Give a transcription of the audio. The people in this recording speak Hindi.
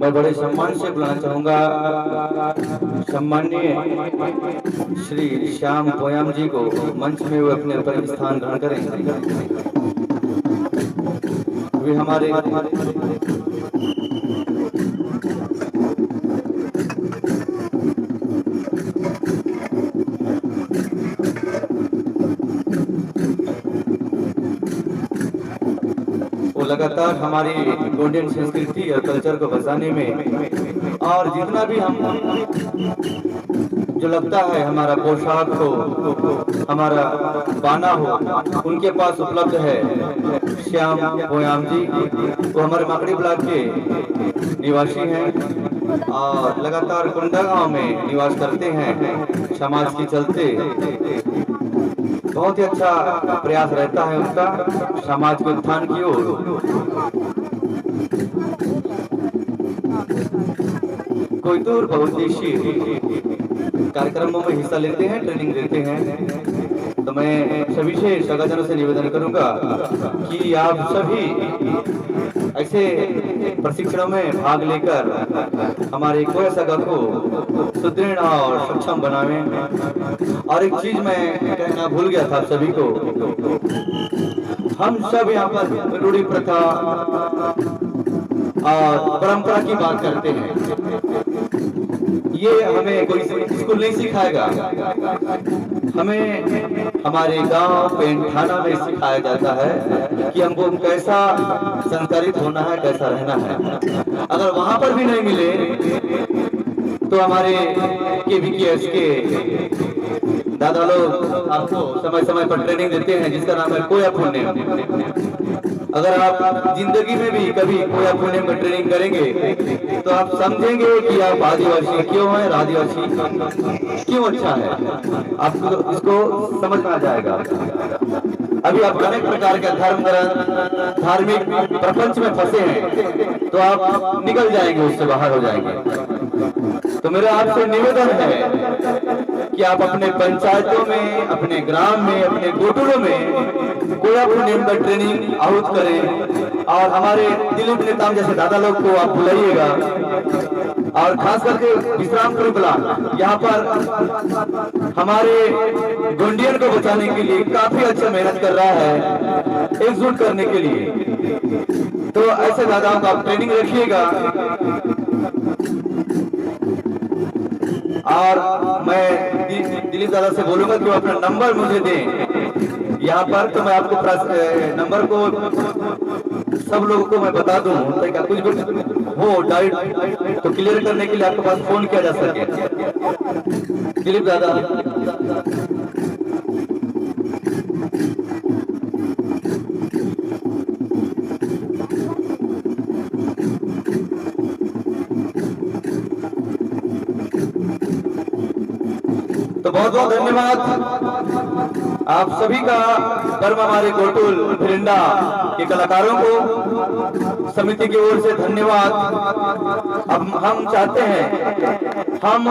मैं बड़े सम्मान से बुलाना चाहूंगा सम्माननीय श्री श्याम पोयाम जी को मंच में वो अपने ऊपर स्थान ग्रहण करें। वे हमारे वो लगातार हमारी गोंडियन संस्कृति और कल्चर को बचाने में और जितना भी हम जो लगता है हमारा पोशाक हो, हमारा बाना हो, उनके पास उपलब्ध है। श्याम पोयाम जी वो हमारे माकड़ी ब्लॉक के निवासी हैं और लगातार कुंडा गांव में निवास करते हैं। समाज के चलते बहुत ही अच्छा प्रयास रहता है उनका समाज के उत्थान की ओर। कोई दूर बहुउद्देशीय कार्यक्रमों में हिस्सा लेते हैं, ट्रेनिंग देते हैं। तो मैं सभी से सगाजनों से निवेदन करूंगा कि आप सभी ऐसे प्रशिक्षणों में भाग लेकर हमारे कोया सगा को सुदृढ़ और सक्षम बनावें। और एक चीज मैं कहना भूल गया था सभी को, हम सब यहाँ पर रूढ़ी प्रथा और परंपरा की बात करते हैं। ये हमें कोई स्कूल नहीं सिखाएगा, हमें हमारे गांव पेंट थाना में सिखाया जाता है कि हमको कैसा संस्कारित होना है, कैसा रहना है। अगर वहां पर भी नहीं मिले तो हमारे KVKS के दादा लोग आपको समय समय पर ट्रेनिंग देते हैं जिसका नाम है कोया पुण्य। अगर आप जिंदगी में भी कभी कोया पुण्य में ट्रेनिंग करेंगे तो आप समझेंगे कि आप आदिवासी क्यों हैं, आदिवासी क्यों अच्छा है, आपको इसको समझ में आ जाएगा। अभी आप अनेक प्रकार के धर्म धार्मिक प्रपंच में फंसे हैं तो आप निकल जाएंगे, उससे बाहर हो जाएंगे। तो मेरा आपसे निवेदन है कि आप अपने पंचायतों में, अपने ग्राम में, अपने गोटुलों में कोया पुण्य का ट्रेनिंग आहुत करें और हमारे दिलीप नेताम जैसे दादा लोग को आप बुलाइएगा। और खास करके विश्राम प्लान यहाँ पर हमारे गोंडियन को बचाने के लिए काफी अच्छा मेहनत कर रहा है, एकजुट करने के लिए। तो ऐसे दादाओं का आप ट्रेनिंग रखिएगा। और मैं दिलीप दादा से बोलूंगा कि वो अपना नंबर मुझे दें यहाँ पर, तो मैं आपको नंबर को सब लोगों को मैं बता दूं ताकि कुछ भी हो डाउट तो क्लियर करने के लिए आपके पास फोन किया जा सके। दिलीप दादा तो बहुत बहुत धन्यवाद आप सभी का। कर्म हमारे गोटुल फिरिंडा के कलाकारों को समिति की ओर से धन्यवाद। अब हम चाहते हैं हम